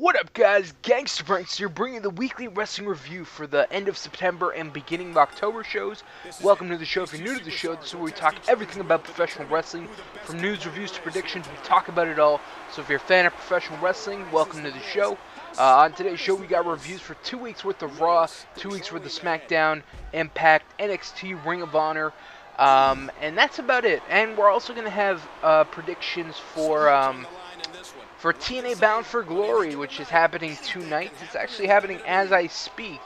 What up, guys? GangstaPranksta here, bringing the weekly wrestling review for the end of September and beginning of October shows. Welcome to the show. If you're new to the show, this is where we talk everything about professional wrestling, from news, reviews to predictions. We talk about it all. So if you're a fan of professional wrestling, welcome to the show. On today's show, we got reviews for 2 weeks worth of RAW, 2 weeks worth of Smackdown, Impact, NXT, Ring of Honor, and that's about it. And we're also going to have predictions for TNA Bound For Glory, which is happening tonight. It's actually happening as I speak,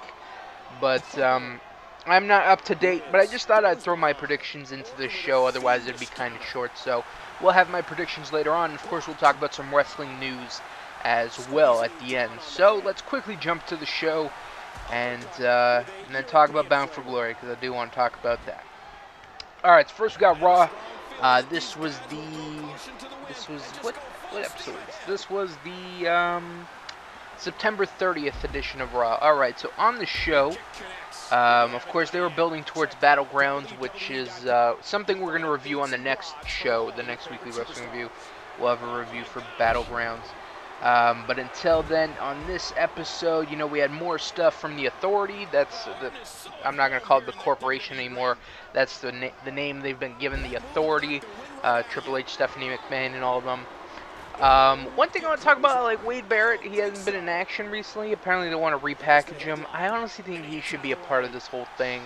but I'm not up to date. But I just thought I'd throw my predictions into this show, otherwise it'd be kind of short. So we'll have my predictions later on, and of course we'll talk about some wrestling news as well at the end. So let's quickly jump to the show and then talk about Bound For Glory, because I do want to talk about that. Alright, so first we got RAW. This was what episode is this? This was the September 30th edition of RAW. Alright, so on the show, of course, they were building towards Battlegrounds, which is something we're going to review on the next show, the next weekly wrestling review. We'll have a review for Battlegrounds. But until then, on this episode, you know, we had more stuff from the Authority. I'm not going to call it the Corporation anymore. That's the name they've been given, the Authority. Triple H, Stephanie McMahon, and all of them. One thing I want to talk about, like Wade Barrett, he hasn't been in action recently. Apparently they want to repackage him. I honestly think he should be a part of this whole thing.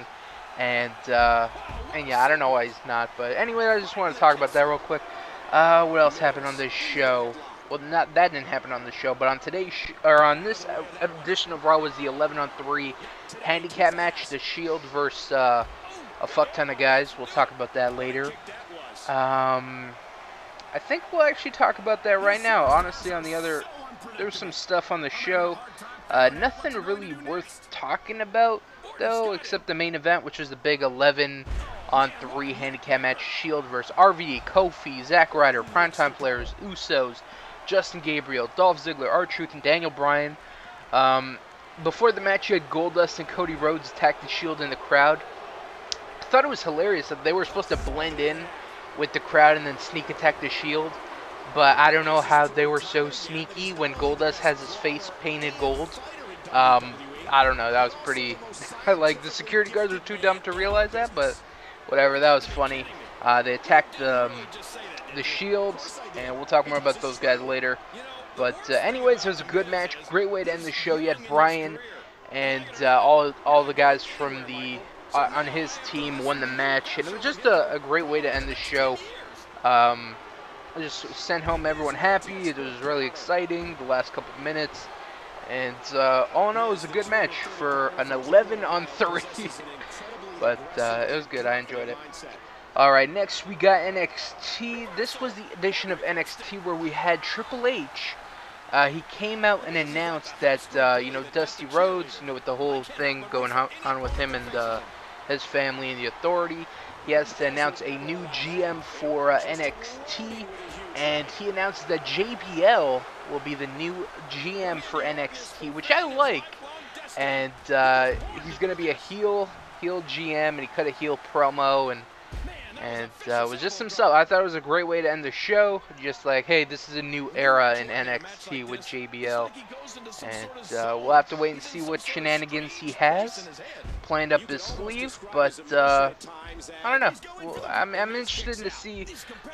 And yeah, I don't know why he's not. But anyway, I just want to talk about that real quick. What else happened on this show? Well, that didn't happen on the show, but on on this edition of RAW was the 11-on-3 handicap match, the Shield versus a fuck ton of guys. We'll talk about that later. I think we'll actually talk about that right now. Honestly, there's some stuff on the show. Nothing really worth talking about, though, except the main event, which was the big 11-on-3 handicap match, Shield versus RVD, Kofi, Zack Ryder, Primetime Players, Usos, Justin Gabriel, Dolph Ziggler, R-Truth, and Daniel Bryan. Before the match, you had Goldust and Cody Rhodes attack the Shield in the crowd. I thought it was hilarious that they were supposed to blend in with the crowd and then sneak attack the Shield, but I don't know how they were so sneaky when Goldust has his face painted gold. I don't know, that was pretty like, the security guards were too dumb to realize that, but whatever, that was funny. They attacked the Shields, and we'll talk more about those guys later. But anyways, it was a good match, great way to end the show. You had Bryan and all the guys from the on his team won the match, and it was just a great way to end the show. Just sent home everyone happy. It was really exciting, the last couple of minutes, and all in all, it was a good match for an 11-on-3. But it was good. I enjoyed it. Alright, next we got NXT. This was the edition of NXT where we had Triple H. He came out and announced that, Dusty Rhodes, with the whole thing going on with him and his family and the Authority, he has to announce a new GM for NXT, and he announced that JBL will be the new GM for NXT, which I like. And he's going to be a heel GM, and he cut a heel promo, and it was just himself. I thought it was a great way to end the show. Just like, hey, this is a new era in NXT with JBL. And we'll have to wait and see what shenanigans he has planned up his sleeve. But I don't know. Well, I'm interested to see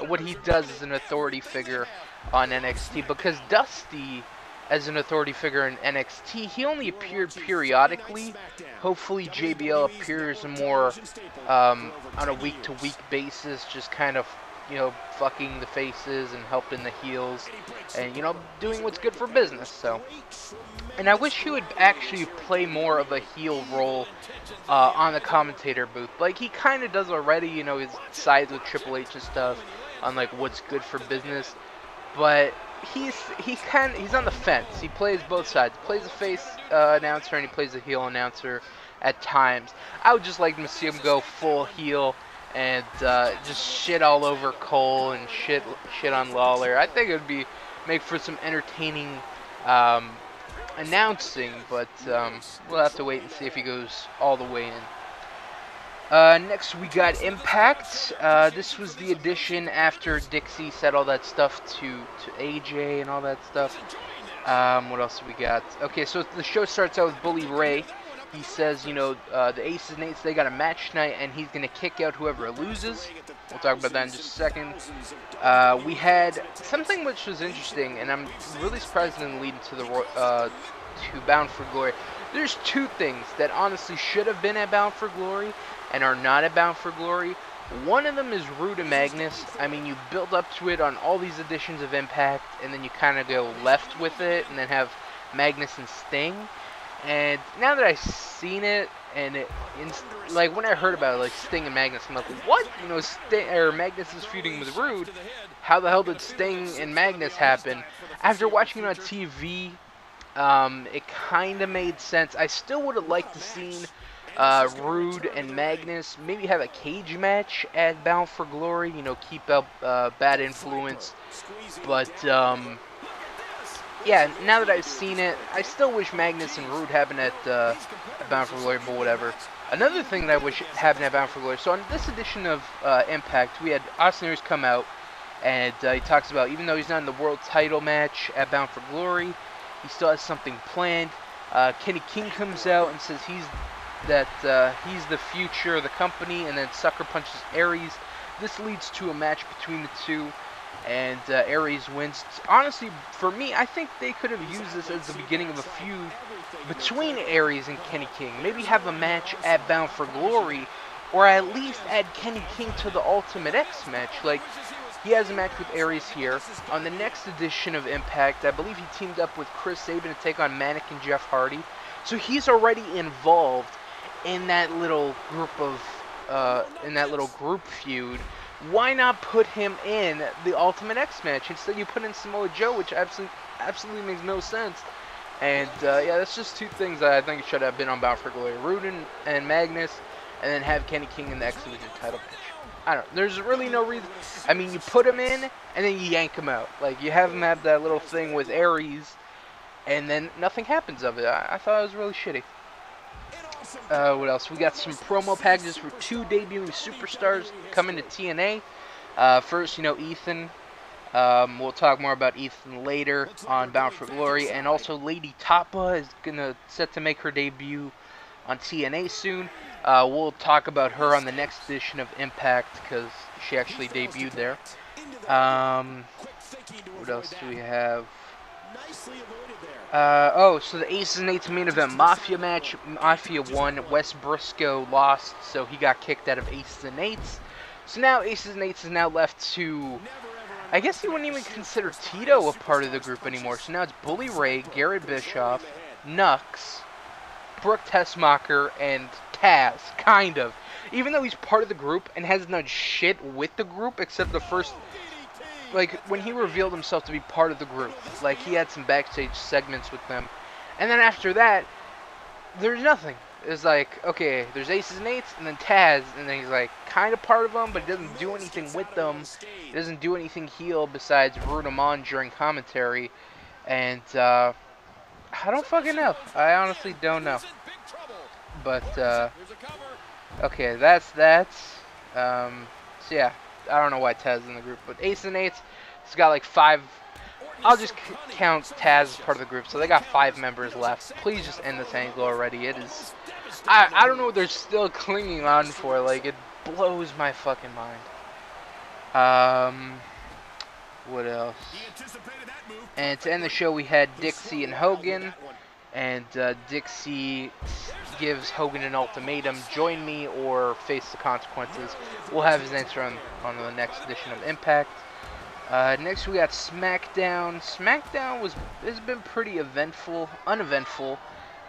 what he does as an authority figure on NXT. Because Dusty, as an authority figure in NXT, he only appeared periodically. Hopefully JBL appears more on a week-to-week basis, just kind of, fucking the faces and helping the heels and, doing what's good for business. So, and I wish he would actually play more of a heel role on the commentator booth. Like he kind of does already, his sides with Triple H and stuff on like what's good for business. But he's on the fence. He plays both sides. He plays a face announcer and he plays a heel announcer at times. I would just like to see him go full heel and just shit all over Cole and shit on Lawler. I think it would make for some entertaining announcing, but we'll have to wait and see if he goes all the way in. Next we got Impact. This was the edition after Dixie said all that stuff to AJ and all that stuff. What else do we got? Okay, so the show starts out with Bully Ray. He says, the Aces and Eights, they got a match tonight, and he's going to kick out whoever loses. We'll talk about that in just a second. We had something which was interesting, and I'm really surprised it didn't lead to to Bound for Glory. There's two things that honestly should have been at Bound for Glory and are not at Bound for Glory. One of them is Rude and Magnus. I mean, you build up to it on all these editions of Impact, and then you kind of go left with it, and then have Magnus and Sting. And now that I've seen it, and like when I heard about it, like Sting and Magnus, I'm like, what? Magnus is feuding with Rude. How the hell did Sting and Magnus happen? After watching it on TV, it kind of made sense. I still would have liked to seen Rude and Magnus maybe have a cage match at Bound for Glory, keep up bad influence. But yeah, now that I've seen it, I still wish Magnus and Rude happened at Bound for Glory, but whatever. Another thing that I wish happened at Bound for Glory, so on this edition of Impact, we had Austin Aries come out, and he talks about, even though he's not in the world title match at Bound for Glory, he still has something planned. Kenny King comes out and says he's the future of the company, and then sucker punches Aries. This leads to a match between the two, and Aries wins. Honestly, for me, I think they could have used this as the beginning of a feud between Aries and Kenny King. Maybe have a match at Bound for Glory, or at least add Kenny King to the Ultimate X match. Like, he has a match with Aries here. On the next edition of Impact, I believe he teamed up with Chris Sabin to take on Manic and Jeff Hardy. So he's already involved in that little group feud. Why not put him in the Ultimate X match? Instead, you put in Samoa Joe, which absolutely makes no sense. And yeah, that's just two things that I think should have been on Bound for Glory: Rude and Magnus, and then have Kenny King in the X Division title match. I don't know. There's really no reason. I mean, you put him in, and then you yank him out. Like, you have him have that little thing with Aries, and then nothing happens of it. I thought it was really shitty. What else? We got some promo packages for two debuting superstars coming to TNA. First, Ethan. We'll talk more about Ethan later on Bound for Glory. And also, Lady Tapa is set to make her debut on TNA soon. We'll talk about her on the next edition of Impact because she actually debuted there. What else do we have? So the Aces and Eights main event Mafia match. Mafia won. Wes Briscoe lost, so he got kicked out of Aces and Eights. So now Aces and Eights is now left to, I guess you wouldn't even consider Tito a part of the group anymore. So now it's Bully Ray, Garrett Bischoff, Nux, Brooke Tessmacher, and Taz, kind of. Even though he's part of the group and hasn't done shit with the group except the first, like, when he revealed himself to be part of the group. Like, he had some backstage segments with them. And then after that, there's nothing. It's like, okay, there's Aces and Eights, and then Taz, and then he's like, kind of part of them, but he doesn't do anything with them. He doesn't do anything heel besides root them on during commentary. And, I don't fucking know. I honestly don't know. But, okay, that's, so yeah. I don't know why Taz is in the group, but Aces and Eights, it's got like 5. I'll just count Taz as part of the group, so they got 5 members left. Please just end this angle already. It is, I don't know what they're still clinging on for. Like, it blows my fucking mind. What else? And to end the show, we had Dixie and Hogan, and Dixie gives Hogan an ultimatum: join me or face the consequences. We'll have his answer on the next edition of Impact. Next we got Smackdown. Smackdown has been pretty uneventful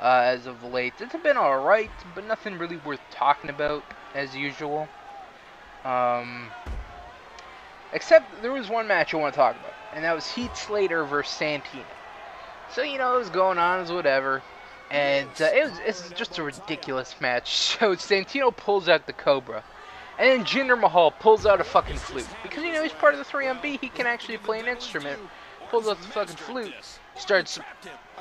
as of late. It's been alright, but nothing really worth talking about as usual. Except there was one match I want to talk about, and that was Heath Slater versus Santino. So, it was going on, it was whatever. And it's just a ridiculous match. So Santino pulls out the Cobra. And then Jinder Mahal pulls out a fucking flute. Because, he's part of the 3MB, he can actually play an instrument. Pulls out the fucking flute. Starts,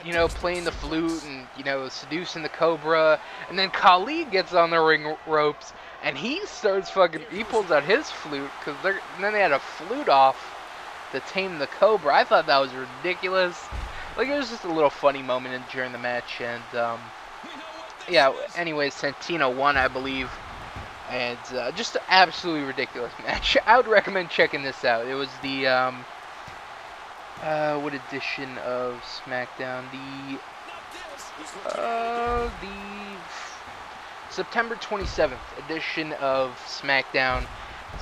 playing the flute and, seducing the Cobra. And then Khali gets on the ring ropes. And he pulls out his flute. And then they had a flute off to tame the Cobra. I thought that was ridiculous. Like, it was just a little funny moment during the match, and yeah. Anyways, Santino won, I believe, and just an absolutely ridiculous match. I would recommend checking this out. It was the what edition of SmackDown? The September 27th edition of SmackDown.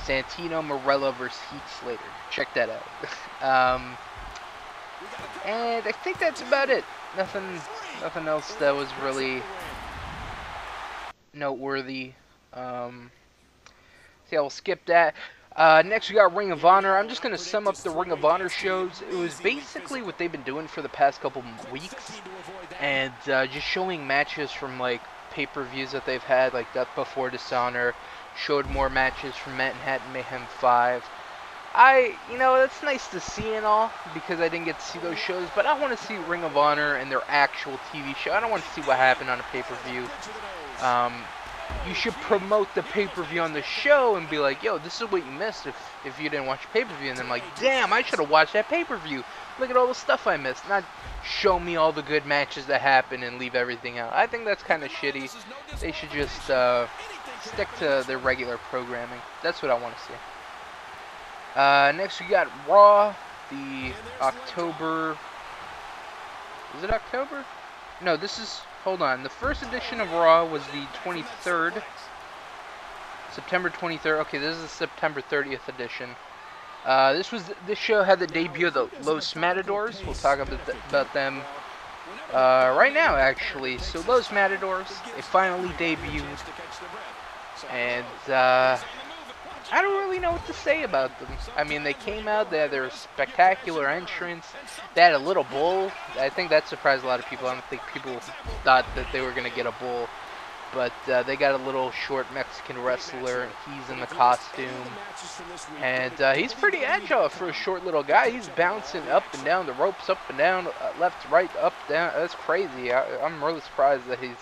Santino Marella versus Heath Slater. Check that out. And I think that's about it. Nothing else that was really noteworthy. So yeah, we'll skip that. Next, we got Ring of Honor. I'm just going to sum up the Ring of Honor shows. It was basically what they've been doing for the past couple weeks, and just showing matches from, like, pay-per-views that they've had, like Death Before Dishonor. Showed more matches from Manhattan Mayhem 5. That's nice to see and all, because I didn't get to see those shows, but I want to see Ring of Honor and their actual TV show. I don't want to see what happened on a pay-per-view. You should promote the pay-per-view on the show and be like, yo, this is what you missed if you didn't watch pay-per-view. And then I'm like, damn, I should have watched that pay-per-view. Look at all the stuff I missed. Not show me all the good matches that happen and leave everything out. I think that's kind of shitty. They should just stick to their regular programming. That's what I want to see. Next we got Raw, the October... Is it October? No, this is... Hold on. The first edition of Raw was the 23rd. September 23rd. Okay, this is the September 30th edition. This show had the debut of the Los Matadors. We'll talk about them right now, actually. So Los Matadors, they finally debuted. And I don't really know what to say about them. I mean, they came out, they had their spectacular entrance, they had a little bull. I think that surprised a lot of people. I don't think people thought that they were going to get a bull. But they got a little short Mexican wrestler, and he's in the costume. And he's pretty agile for a short little guy. He's bouncing up and down the ropes, up and down, left, right, up, down. That's crazy. I'm really surprised that he's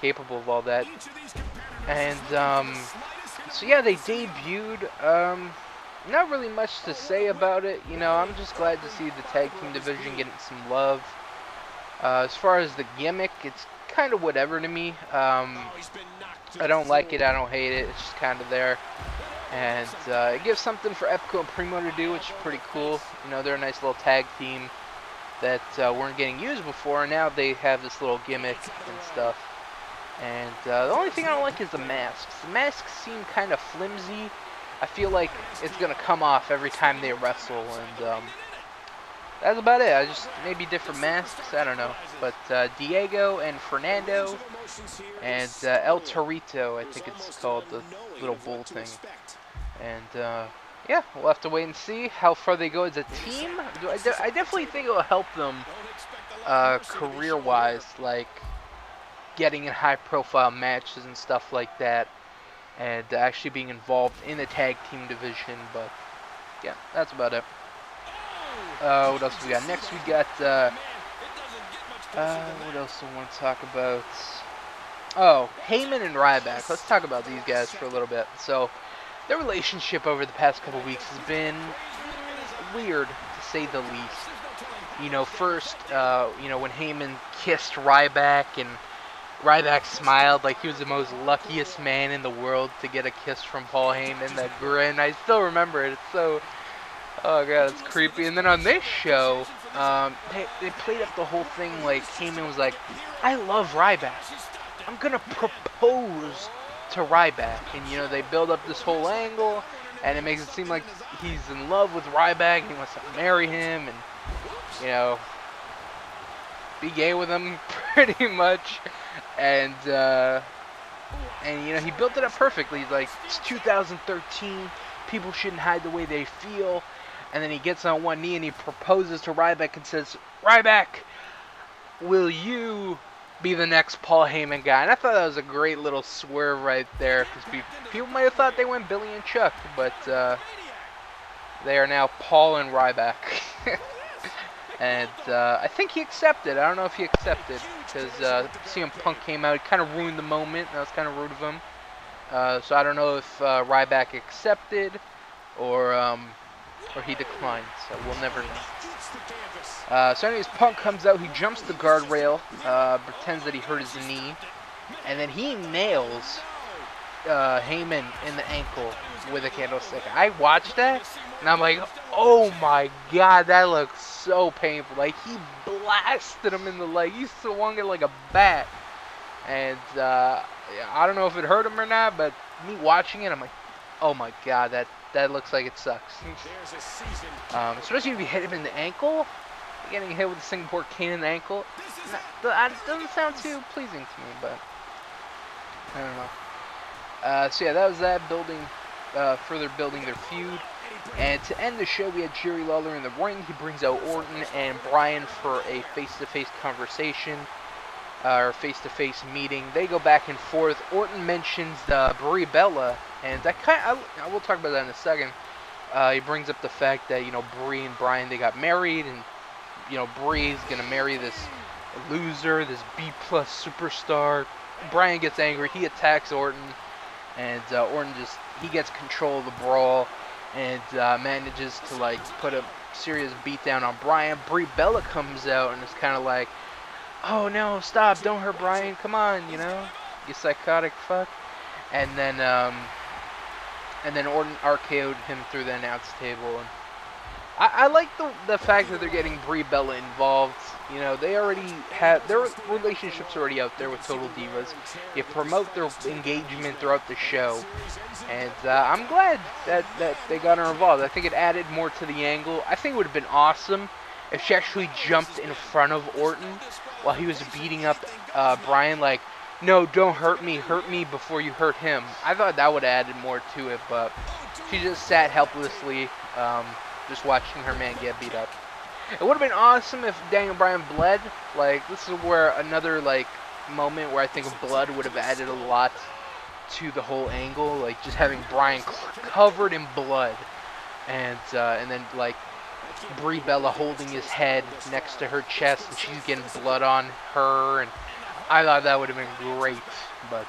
capable of all that. And so yeah, they debuted. Not really much to say about it. I'm just glad to see the tag team division getting some love. As far as the gimmick, it's kind of whatever to me. I don't like it. I don't hate it. It's just kind of there. And it gives something for Epico and Primo to do, which is pretty cool. They're a nice little tag team that weren't getting used before, and now they have this little gimmick and stuff. And the only thing I don't like is the masks. The masks seem kind of flimsy. I feel like it's going to come off every time they wrestle, and that's about it. Maybe different masks, I don't know. But Diego and Fernando and El Torito, I think it's called, the little bull thing. And yeah, we'll have to wait and see how far they go as a team. I definitely think it will help them career-wise, like getting in high-profile matches and stuff like that, and actually being involved in the tag team division. But yeah, that's about it. What else we got? Next we got, what else do I want to talk about? Oh, Heyman and Ryback. Let's talk about these guys for a little bit. So, their relationship over the past couple weeks has been weird, to say the least. First, when Heyman kissed Ryback, and Ryback smiled like he was the most luckiest man in the world to get a kiss from Paul Heyman. That grin, I still remember it. It's so... Oh god, it's creepy. And then on this show, they played up the whole thing like Heyman was like, I love Ryback. I'm gonna propose to Ryback. And they build up this whole angle, and it makes it seem like he's in love with Ryback and he wants to marry him and, be gay with him pretty much. And he built it up perfectly. He's like, it's 2013, people shouldn't hide the way they feel. And then he gets on one knee and he proposes to Ryback and says, Ryback, will you be the next Paul Heyman guy? And I thought that was a great little swerve right there, because people might have thought they went Billy and Chuck, but they are now Paul and Ryback. And I think he accepted. I don't know if he accepted, because CM Punk came out. It kind of ruined the moment. That was kind of rude of him. So I don't know if Ryback accepted, or or he declined, so we'll never know. So anyways, Punk comes out, he jumps the guardrail, pretends that he hurt his knee, and then he nails Heyman in the ankle with a candlestick. I watched that, and I'm like, oh my god, that looks so painful. Like, he blasted him in the leg. He swung it like a bat. And I don't know if it hurt him or not, but me watching it, I'm like, oh my god, that looks like it sucks. Especially if you hit him in the ankle. Getting hit with a Singapore cane in the ankle, doesn't sound too pleasing to me, but I don't know. So yeah, that was that, further building their feud. And to end the show, we had Jerry Lawler in the ring. He brings out Orton and Bryan for a face-to-face conversation, or face-to-face meeting. They go back and forth. Orton mentions Brie Bella, and I will talk about that in a second. He brings up the fact that, you know, Brie and Bryan, they got married, and, you know, Brie's gonna marry this loser, this B-plus superstar. Bryan gets angry. He attacks Orton, and Orton he gets control of the brawl, and manages to, like, put a serious beatdown on Bryan. Brie Bella comes out and is kind of like, oh no, stop, don't hurt Bryan, come on, you know, you psychotic fuck. And then Orton RKO'd him through the announce table. And I like the fact that they're getting Brie Bella involved. You know, they already have their relationships already out there with Total Divas. You promote their engagement throughout the show, and I'm glad that they got her involved. I think it added more to the angle. I think it would have been awesome if she actually jumped in front of Orton while he was beating up Bryan, like, no, don't hurt me before you hurt him. I thought that would have added more to it, but she just sat helplessly, just watching her man get beat up. It would have been awesome if Daniel Bryan bled. Like, this is where another, like, moment where I think blood would have added a lot to the whole angle. Like, just having Bryan covered in blood, and then, like, Brie Bella holding his head next to her chest, and she's getting blood on her, and I thought that would have been great. But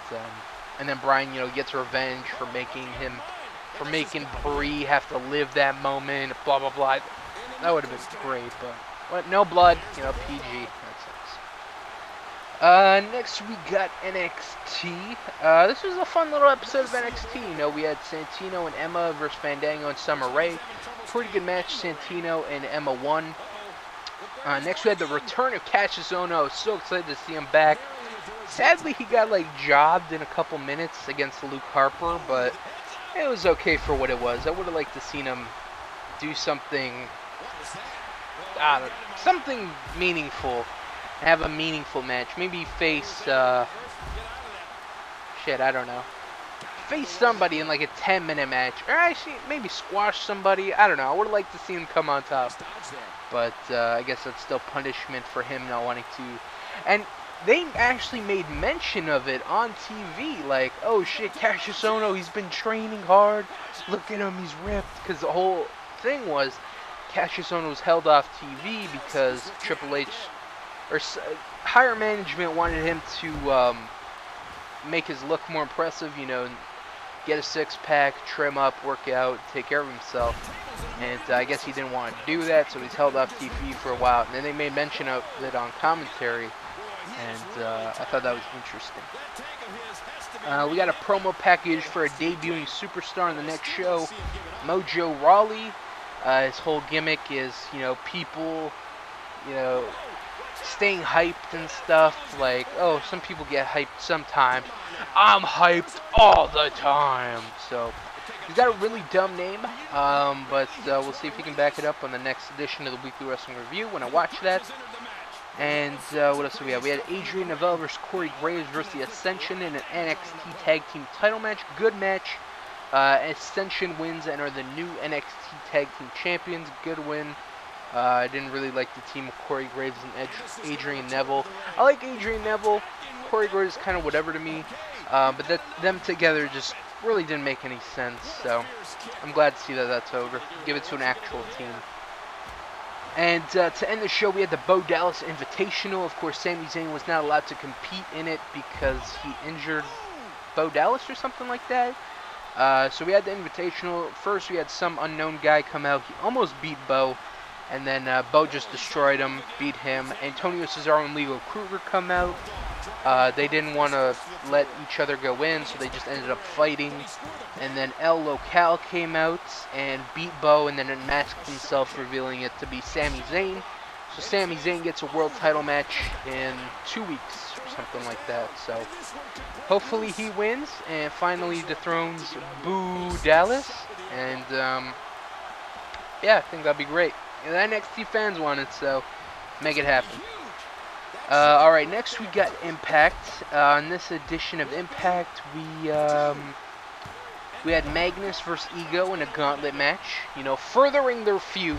and then Bryan, you know, gets revenge for making Brie have to live that moment, blah blah blah. That would have been great, but no blood, you know, PG. That sucks. Next we got NXT. This was a fun little episode of NXT. You know, we had Santino and Emma versus Fandango and Summer Rae. Pretty good match. Santino and Emma won. Next we had the return of Cassius Ohno. I was so excited to see him back. Sadly, he got, like, jobbed in a couple minutes against Luke Harper, but it was okay for what it was. I would have liked to seen him do something meaningful, have a meaningful match. Maybe face, I don't know. Face somebody in like a 10-minute match, or actually maybe squash somebody. I don't know. I would have liked to see him come on top, but I guess that's still punishment for him not wanting to. And they actually made mention of it on TV, like, oh shit, Cassius Ohno, he's been training hard. Look at him, he's ripped. Because the whole thing was Cassius Ohno was held off TV because Triple H or higher management wanted him to make his look more impressive, you know, get a six-pack, trim up, work out, take care of himself. And I guess he didn't want to do that, so he's held off TV for a while. And then they made mention of it on commentary, and I thought that was interesting. We got a promo package for a debuting superstar in the next show, Mojo Rawley. His whole gimmick is, you know, people, you know, staying hyped and stuff. Like, oh, some people get hyped sometimes. I'm hyped all the time. So he's got a really dumb name, but we'll see if he can back it up on the next edition of the Weekly Wrestling Review when I watch that. And what else do we have? We had Adrian Neville versus Corey Graves versus the Ascension in an NXT Tag Team title match. Good match. Ascension wins and are the new NXT Tag Team Champions. Good win. I didn't really like the team of Corey Graves and Adrian Neville. I like Adrian Neville. Corey Graves is kind of whatever to me. But them together just really didn't make any sense. So I'm glad to see that that's over. Give it to an actual team. And to end the show, we had the Bo Dallas Invitational. Of course, Sami Zayn was not allowed to compete in it because he injured Bo Dallas or something like that. So we had the Invitational. First, we had some unknown guy come out. He almost beat Bo, and then Bo just destroyed him, beat him. Antonio Cesaro and Leo Kruger come out. They didn't want to let each other go in, so they just ended up fighting. And then El Local came out and beat Bo, and then unmasked himself, revealing it to be Sami Zayn. So Sami Zayn gets a world title match in 2 weeks or something like that. So hopefully he wins and finally dethrones Boo Dallas. And yeah, I think that'd be great. And the NXT fans want it, so make it happen. Alright, next we got Impact. In this edition of Impact, we had Magnus versus Ego in a gauntlet match, you know, furthering their feud.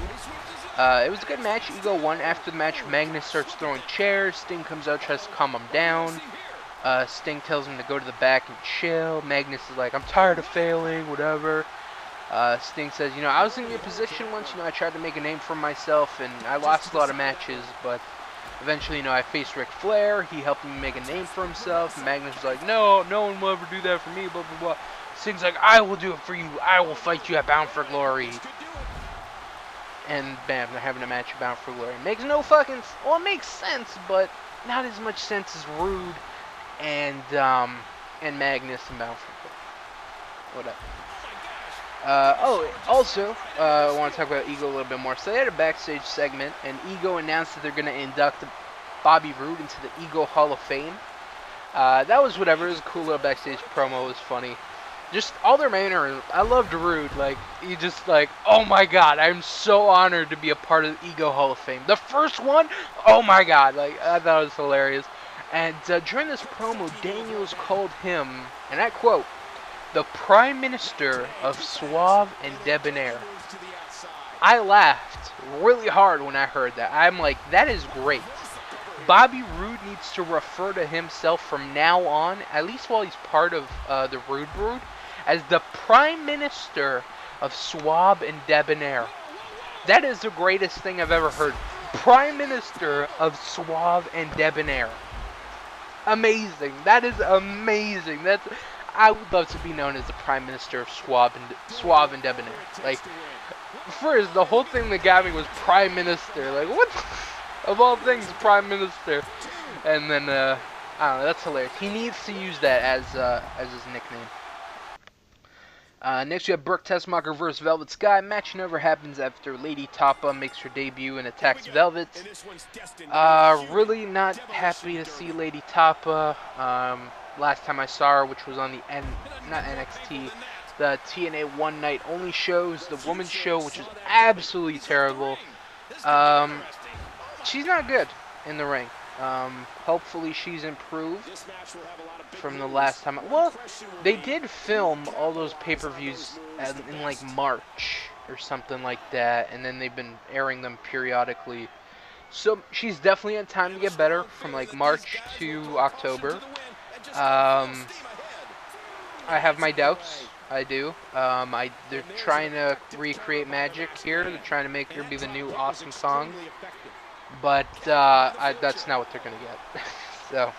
It was a good match. Ego won. After the match, Magnus starts throwing chairs. Sting comes out, tries to calm him down. Sting tells him to go to the back and chill. Magnus is like, I'm tired of failing, whatever. Sting says, you know, I was in your position once, you know, I tried to make a name for myself, and I lost a lot of matches, but eventually, you know, I faced Ric Flair. He helped me make a name for himself. And Magnus was like, no one will ever do that for me, blah, blah, blah. Sting's like, I will do it for you. I will fight you at Bound for Glory. And bam, they're having a match at Bound for Glory. Makes no fucking... Well, it makes sense, but not as much sense as Rude and Magnus and Bound for Glory. Whatever. Also, I want to talk about Ego a little bit more. So they had a backstage segment, and Ego announced that they're going to induct Bobby Roode into the Ego Hall of Fame. That was whatever. It was a cool little backstage promo. It was funny. Just all their mannerisms. I loved Rude. Like, he just like, oh my god, I'm so honored to be a part of the Ego Hall of Fame. The first one, oh my god. Like, I thought it was hilarious. And during this promo, Daniels called him, and I quote, the Prime Minister of Suave and Debonair. I laughed really hard when I heard that. I'm like, that is great. Bobby Roode needs to refer to himself from now on, at least while he's part of the Rude Brood, as the Prime Minister of Suave and Debonair. That is the greatest thing I've ever heard. Prime Minister of Suave and Debonair. Amazing. That is amazing. I would love to be known as the Prime Minister of Suave and Debonair. Like, first, the whole thing that got me was Prime Minister. Like, what? Of all things, Prime Minister. And then, I don't know, that's hilarious. He needs to use that as his nickname. Next, we have Brooke Tessmacher versus Velvet Sky. Match never happens after Lady Tapa makes her debut and attacks Velvet. Really not happy to see Lady Tapa. Last time I saw her, which was on the not NXT, the TNA One Night Only shows, the women's show, which is absolutely terrible. She's not good in the ring. Hopefully she's improved from the last time. Well, they did film all those pay-per-views in like March or something like that, and then they've been airing them periodically. So she's definitely had time to get better from like March to October. I have my doubts. I do. They're trying to recreate magic here. They're trying to make her be the new Awesome Song. But that's not what they're going to get. So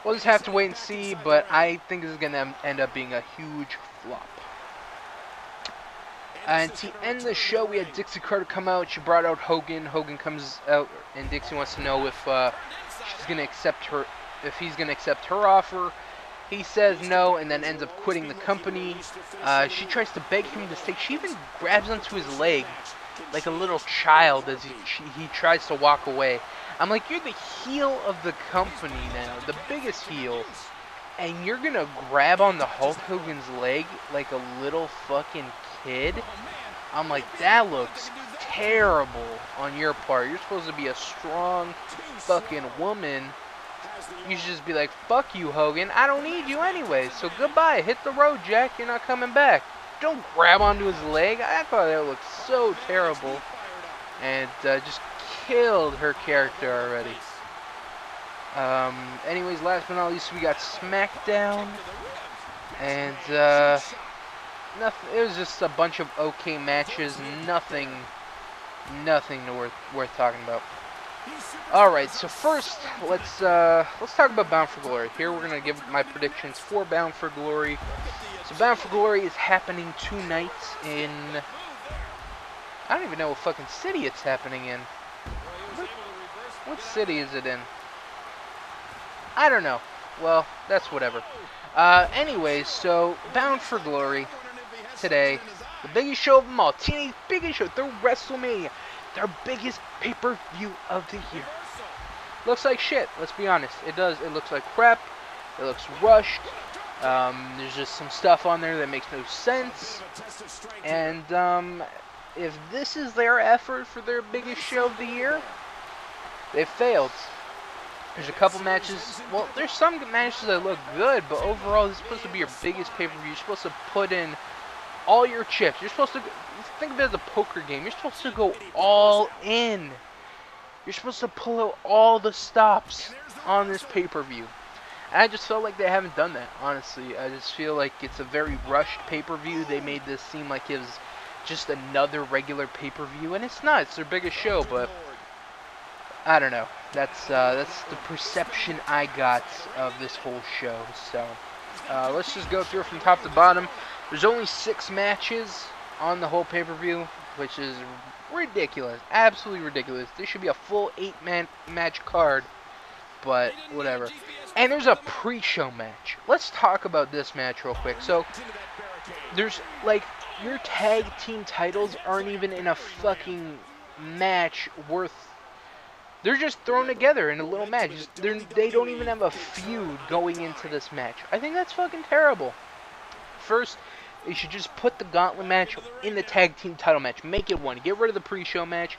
we'll just have to wait and see. But I think this is going to end up being a huge flop. And to end the show, we had Dixie Carter come out. She brought out Hogan. Hogan comes out, and Dixie wants to know if she's going to accept her. If he's going to accept her offer. He says no and then ends up quitting the company. She tries to beg him to stay. She even grabs onto his leg like a little child as he tries to walk away. I'm like, you're the heel of the company now, the biggest heel, and you're going to grab on the Hulk Hogan's leg like a little fucking kid? I'm like, that looks terrible on your part. You're supposed to be a strong fucking woman. You should just be like, fuck you, Hogan. I don't need you anyway. So goodbye. Hit the road, Jack. You're not coming back. Don't grab onto his leg. I thought that looked so terrible. And just killed her character already. Anyways, last but not least, we got Smackdown. And nothing. It was just a bunch of okay matches. Nothing worth talking about. Alright, so first, let's talk about Bound for Glory. Here we're going to give my predictions for Bound for Glory. So Bound for Glory is happening tonight in... I don't even know what fucking city it's happening in. What city is it in? I don't know. Well, that's whatever. Anyways, so Bound for Glory today. The biggest show of them all. TNA's biggest show. They're WrestleMania. Their biggest pay-per-view of the year. Looks like shit. Let's be honest. It does. It looks like crap. It looks rushed. There's just some stuff on there that makes no sense. And if this is their effort for their biggest show of the year, they've failed. There's a couple matches. Well, there's some matches that look good, but overall, this is supposed to be your biggest pay-per-view. You're supposed to put in all your chips. You're supposed to think of it as a poker game. You're supposed to go all in. You're supposed to pull out all the stops on this pay-per-view. And I just felt like they haven't done that, honestly. I just feel like it's a very rushed pay-per-view. They made this seem like it was just another regular pay-per-view, and it's not. It's their biggest show, but I don't know. That's the perception I got of this whole show. So let's just go through it from top to bottom. There's only 6 matches on the whole pay-per-view, which is ridiculous. Absolutely ridiculous. This should be a full 8-man match card, but whatever. And there's a pre-show match. Let's talk about this match real quick. So there's like your tag team titles aren't even in a fucking match worth. They're just thrown together in a little match. They don't even have a feud going into this match. I think that's fucking terrible. First, they should just put the gauntlet match in the tag team title match. Make it one. Get rid of the pre-show match.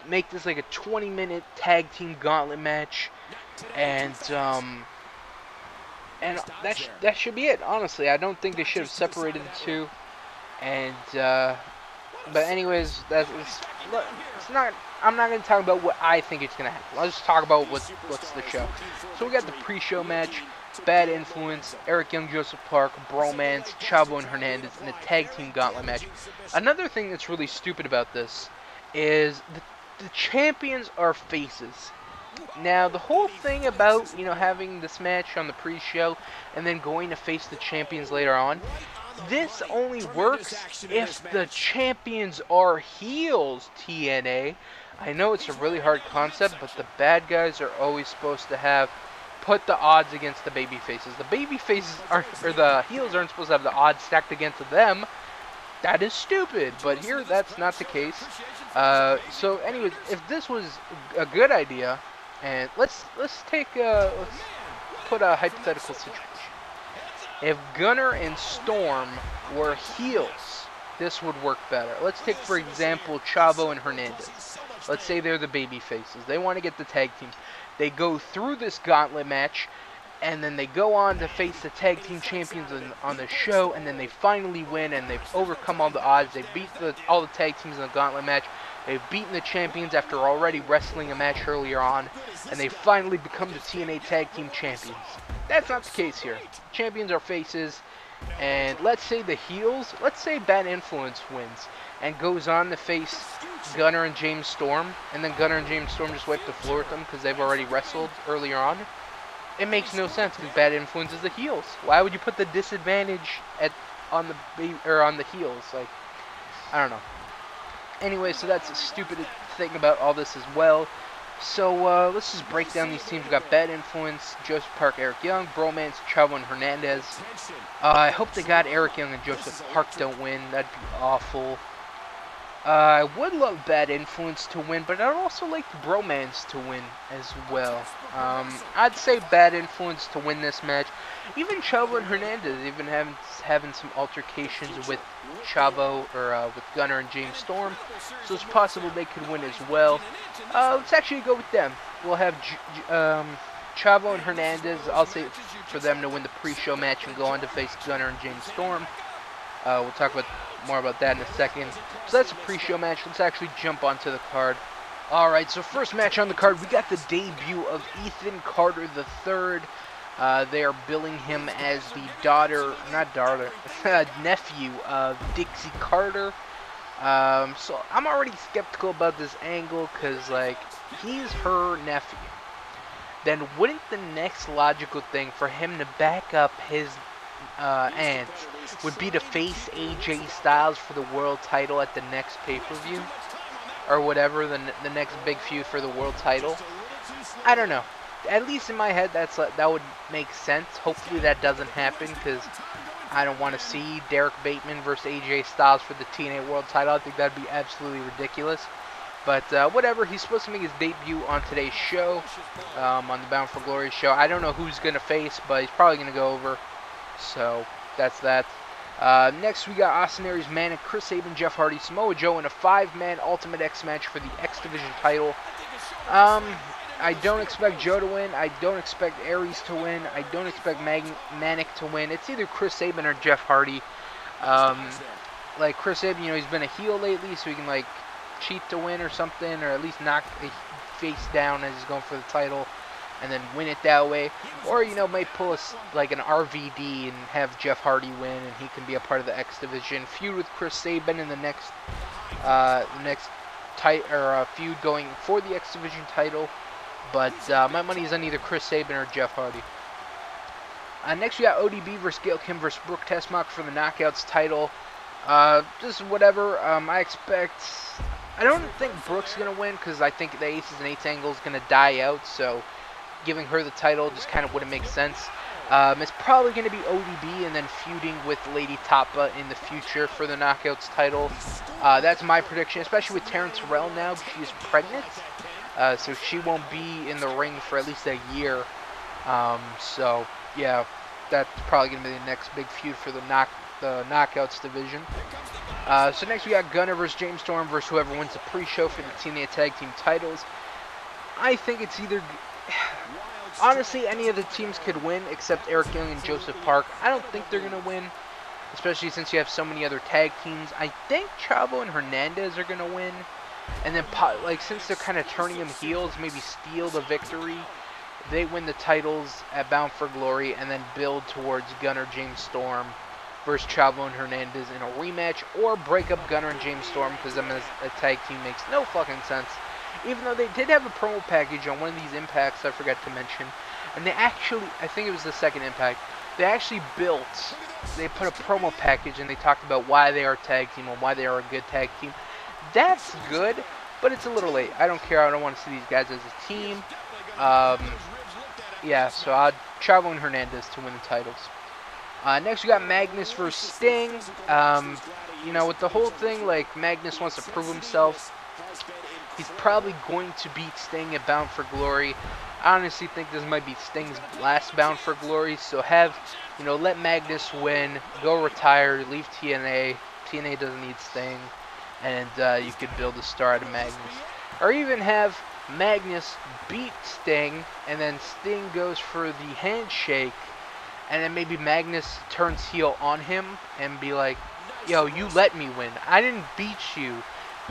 Make this like a 20-minute tag team gauntlet match. And that should be it, honestly. I don't think they should have separated the two. And, but anyways, it's not... I'm not going to talk about what I think it's going to happen. Let's just talk about what's the show. So we got the pre-show match, Bad Influence, Eric Young, Joseph Park, Bromance, Chavo and Hernandez in a tag team gauntlet match. Another thing that's really stupid about this is the champions are faces. Now, the whole thing about, having this match on the pre-show and then going to face the champions later on, this only works if the champions are heels, TNA. I know it's a really hard concept, but the bad guys are always supposed to put the odds against the baby faces. The baby faces or the heels aren't supposed to have the odds stacked against them. That is stupid, but here that's not the case. So anyways, if this was a good idea, and let's put a hypothetical situation. If Gunner and Storm were heels, this would work better. Let's take, for example, Chavo and Hernandez. Let's say they're the baby faces. They want to get the tag teams. They go through this gauntlet match, and then they go on to face the tag team champions on the show, and then they finally win, and they've overcome all the odds. They beat all the tag teams in the gauntlet match. They've beaten the champions after already wrestling a match earlier on, and they finally become the TNA Tag Team Champions. That's not the case here. Champions are faces, and let's say the heels, let's say Bad Influence wins and goes on to face Gunner and James Storm, and then Gunner and James Storm just wipe the floor with them because they've already wrestled earlier on. It makes no sense because Bad Influence is the heels. Why would you put the disadvantage on the heels? Like, I don't know. Anyway, so that's a stupid thing about all this as well. So let's just break down these teams. We got Bad Influence, Joseph Park, Eric Young, Bromance, Chavo, and Hernandez. I hope they got Eric Young and Joseph Park don't win. That'd be awful. I would love Bad Influence to win, but I'd also like Bromance to win as well. I'd say Bad Influence to win this match. Even Chavo and Hernandez, even having some altercations with Chavo or with Gunner and James Storm, so it's possible they could win as well. Let's actually go with them. We'll have Chavo and Hernandez. I'll say for them to win the pre-show match and go on to face Gunner and James Storm. We'll talk more about that in a second. So that's a pre-show match. Let's actually jump onto the card. Alright, so first match on the card, we got the debut of Ethan Carter III. They are billing him as the nephew of Dixie Carter. So I'm already skeptical about this angle because, like, he's her nephew. Then wouldn't the next logical thing for him to back up his and would be to face AJ Styles for the world title at the next pay-per-view or whatever, the next big feud for the world title. I don't know. At least in my head, that would make sense. Hopefully that doesn't happen because I don't want to see Derek Bateman versus AJ Styles for the TNA World title. I think that'd be absolutely ridiculous. But whatever, he's supposed to make his debut on today's show, on the Bound for Glory show. I don't know who's going to face, but he's probably going to go over. So that's that. Next, we got Austin Aries, Manic, Chris Sabin, Jeff Hardy, Samoa Joe in a 5-man Ultimate X match for the X Division title. I don't expect Joe to win. I don't expect Aries to win. I don't expect Manic to win. It's either Chris Sabin or Jeff Hardy. Like Chris Sabin, he's been a heel lately, so he can like cheat to win or something, or at least knock a face down as he's going for the title, and then win it that way. Or might pull like an RVD and have Jeff Hardy win, and he can be a part of the X Division feud with Chris Sabin in the next feud going for the X Division title. But my money is on either Chris Sabin or Jeff Hardy. Next we got ODB versus Gail Kim versus Brooke Tessmacher for the Knockouts title. Just whatever. I don't think Brooke's going to win because I think the Aces and Eights angle is going to die out. So giving her the title just kind of wouldn't make sense. It's probably going to be ODB and then feuding with Lady Tapa in the future for the Knockouts title. That's my prediction, especially with Taryn Terrell now. She's pregnant. So she won't be in the ring for at least a year. So, yeah, that's probably going to be the next big feud for the Knockouts division. So next we got Gunner versus James Storm versus whoever wins the pre-show for the TNA Tag Team titles. I think it's either... Honestly, any of the teams could win except Eric Young and Joseph Park. I don't think they're going to win, especially since you have so many other tag teams. I think Chavo and Hernandez are going to win. And then, since they're kind of turning them heels, maybe steal the victory. They win the titles at Bound for Glory and then build towards Gunner James Storm versus Chavo and Hernandez in a rematch, or break up Gunner and James Storm because them as a tag team makes no fucking sense. Even though they did have a promo package on one of these Impacts I forgot to mention. And they actually, I think it was the second Impact, they put a promo package and they talked about why they are a tag team and why they are a good tag team. That's good, but it's a little late. I don't care. I don't want to see these guys as a team. Yeah, so I'd Chavo and Hernandez to win the titles. Next, we got Magnus versus Sting. With the whole thing, like, Magnus wants to prove himself. He's probably going to beat Sting at Bound for Glory. I honestly think this might be Sting's last Bound for Glory. So let Magnus win, go retire, leave TNA. TNA doesn't need Sting. And you could build a star out of Magnus. Or even have Magnus beat Sting, and then Sting goes for the handshake, and then maybe Magnus turns heel on him and be like, yo, you let me win. I didn't beat you.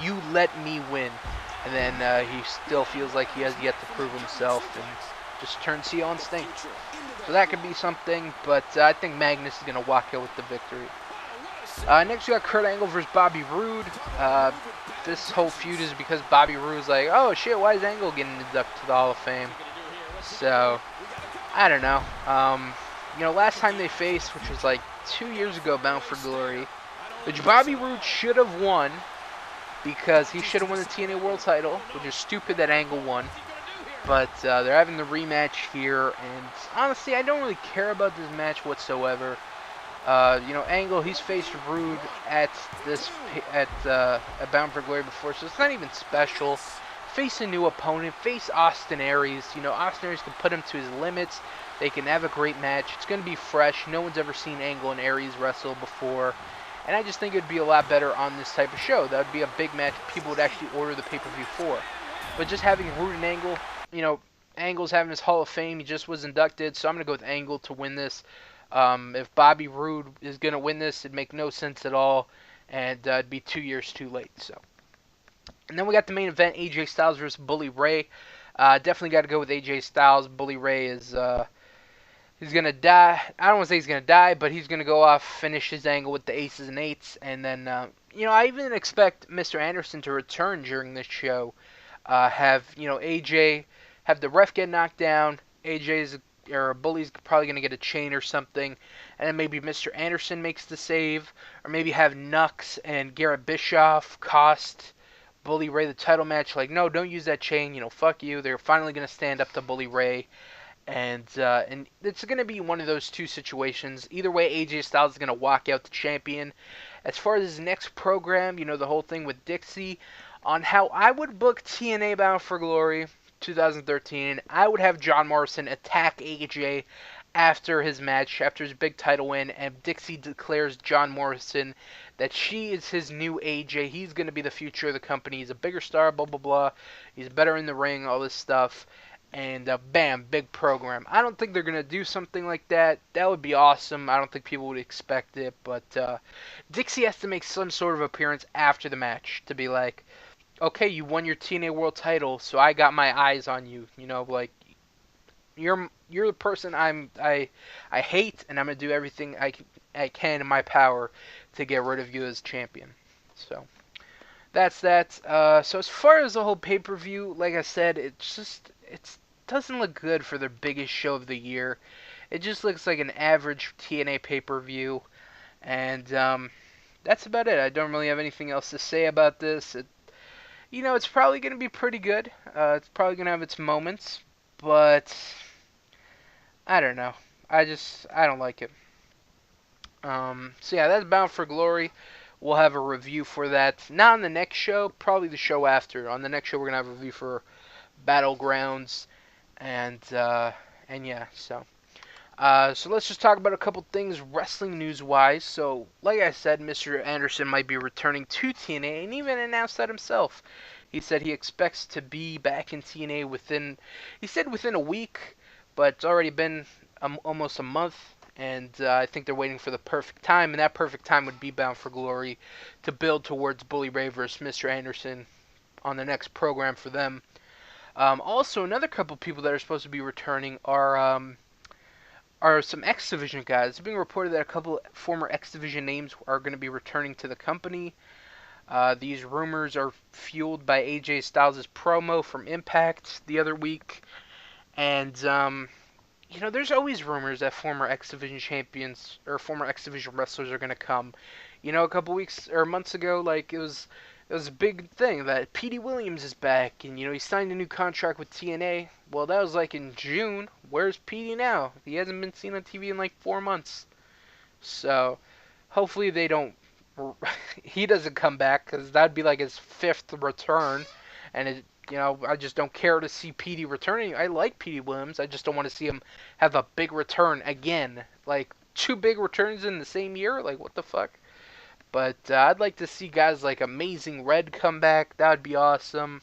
You let me win. And then he still feels like he has yet to prove himself and just turns heel on Sting. So that could be something, but I think Magnus is going to walk out with the victory. Next we got Kurt Angle versus Bobby Roode. This whole feud is because Bobby Roode's like, oh shit, why is Angle getting inducted to the Hall of Fame? So, I don't know. Last time they faced, which was like 2 years ago, Bound for Glory, which Bobby Roode should have won because he should have won the TNA World title, which is stupid that Angle won. But they're having the rematch here, and honestly, I don't really care about this match whatsoever. Angle, he's faced Roode at Bound for Glory before, so it's not even special. Face a new opponent, face Austin Aries. Austin Aries can put him to his limits. They can have a great match. It's going to be fresh. No one's ever seen Angle and Aries wrestle before. And I just think it would be a lot better on this type of show. That would be a big match people would actually order the pay-per-view for. But just having Roode and Angle, Angle's having his Hall of Fame. He just was inducted, so I'm going to go with Angle to win this. If Bobby Roode is going to win this, it'd make no sense at all, and it'd be 2 years too late. So, and then we got the main event, AJ Styles versus Bully Ray. Definitely got to go with AJ Styles. Bully Ray is he's going to die. I don't want to say he's going to die, but he's going to go off, finish his angle with the Aces and Eights, and then, I even expect Mr. Anderson to return during this show. AJ, have the ref get knocked down. AJ's or Bully's probably gonna get a chain or something, and then maybe Mr. Anderson makes the save, or maybe have Nux and Garrett Bischoff cost Bully Ray the title match. Like, no, don't use that chain. Fuck you. They're finally gonna stand up to Bully Ray, and it's gonna be one of those two situations. Either way, AJ Styles is gonna walk out the champion. As far as his next program, the whole thing with Dixie, on how I would book TNA Bound for Glory 2013, I would have John Morrison attack AJ after his match, after his big title win, and Dixie declares John Morrison that she is his new AJ. He's going to be the future of the company. He's a bigger star, blah, blah, blah. He's better in the ring, all this stuff. And bam, big program. I don't think they're going to do something like that. That would be awesome. I don't think people would expect it. But Dixie has to make some sort of appearance after the match to be like, okay, you won your TNA World Title, so I got my eyes on you. Like, you're the person I hate, and I'm gonna do everything I can in my power to get rid of you as champion. So that's that. So as far as the whole pay-per-view, like I said, it doesn't look good for their biggest show of the year. It just looks like an average TNA pay-per-view, and that's about it. I don't really have anything else to say about this. It's probably going to be pretty good. It's probably going to have its moments, but I don't know. I don't like it. So yeah, that's Bound for Glory. We'll have a review for that. Not on the next show, probably the show after. On the next show, we're going to have a review for Battlegrounds, and yeah, so. So let's just talk about a couple things wrestling news-wise. So, like I said, Mr. Anderson might be returning to TNA, and even announced that himself. He said he expects to be back in TNA within a week, but it's already been almost a month, and I think they're waiting for the perfect time, and that perfect time would be Bound for Glory to build towards Bully Ray versus Mr. Anderson on the next program for them. Also, another couple people that are supposed to be returning are some X Division guys. It's being reported that a couple former X Division names are going to be returning to the company. These rumors are fueled by AJ Styles' promo from Impact the other week. And, there's always rumors that former X Division champions or former X Division wrestlers are going to come. A couple weeks or months ago, like, it was a big thing that Petey Williams is back, and he signed a new contract with TNA. Well, that was like in June. Where's Petey now? He hasn't been seen on TV in like 4 months. So hopefully he doesn't come back, because that'd be like his 5th return, and I just don't care to see Petey returning. I like Petey Williams. I just don't want to see him have a big return again. Like 2 big returns in the same year. Like, what the fuck? But I'd like to see guys like Amazing Red come back. That would be awesome.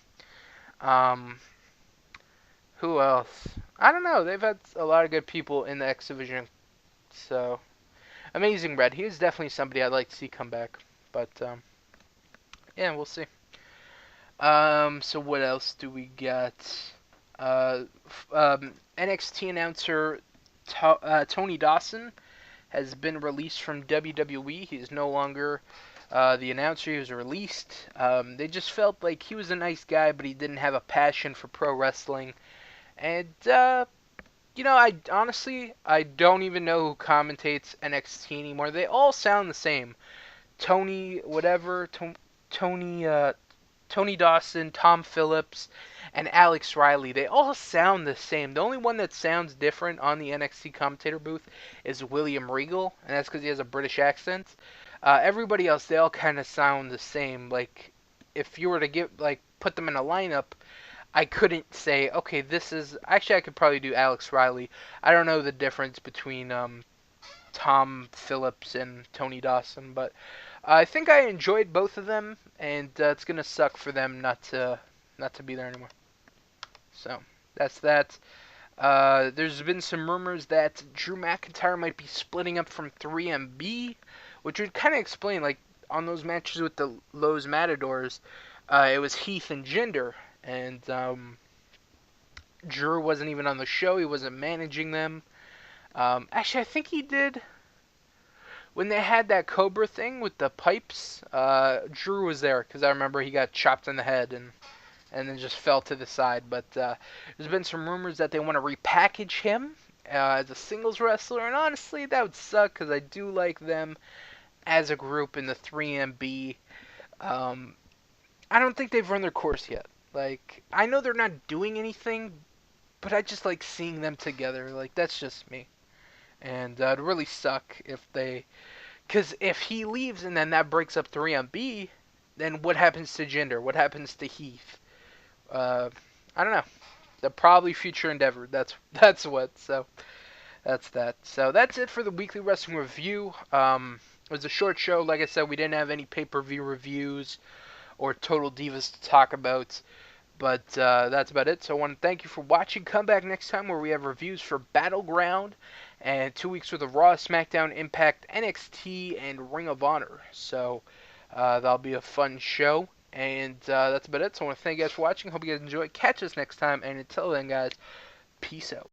Who else? I don't know. They've had a lot of good people in the X Division. So, Amazing Red. He is definitely somebody I'd like to see come back. But, yeah, we'll see. So what else do we got? NXT announcer Tony Dawson has been released from WWE. He is no longer the announcer. He was released. They just felt like he was a nice guy, but he didn't have a passion for pro wrestling. And, I don't even know who commentates NXT anymore. They all sound the same. Tony Dawson, Tom Phillips, and Alex Riley. They all sound the same. The only one that sounds different on the NXT commentator booth is William Regal, and that's because he has a British accent. Everybody else, they all kind of sound the same. Like, if you were to put them in a lineup, I couldn't say, okay, this is... Actually, I could probably do Alex Riley. I don't know the difference between Tom Phillips and Tony Dawson, but I think I enjoyed both of them, and it's going to suck for them not to be there anymore. So, that's that. There's been some rumors that Drew McIntyre might be splitting up from 3MB, which would kind of explain, like, on those matches with the Los Matadors, it was Heath and Jinder, and Drew wasn't even on the show. He wasn't managing them. Actually, I think he did. When they had that Cobra thing with the pipes, Drew was there, because I remember he got chopped in the head and then just fell to the side. But there's been some rumors that they want to repackage him as a singles wrestler, and honestly, that would suck because I do like them as a group in the 3MB. Um, I don't think they've run their course yet. Like, I know they're not doing anything, but I just like seeing them together. Like, that's just me. And it'd really suck if they... Because if he leaves and then that breaks up 3MB, then what happens to Jinder? What happens to Heath? I don't know. They're probably future endeavor. That's what. So that's that. So that's it for the weekly wrestling review. It was a short show. Like I said, we didn't have any pay-per-view reviews or Total Divas to talk about. But that's about it. So I want to thank you for watching. Come back next time where we have reviews for Battleground and 2 weeks worth of Raw, SmackDown, Impact, NXT, and Ring of Honor. So that'll be a fun show. And that's about it. So I want to thank you guys for watching. Hope you guys enjoy. Catch us next time. And until then, guys, peace out.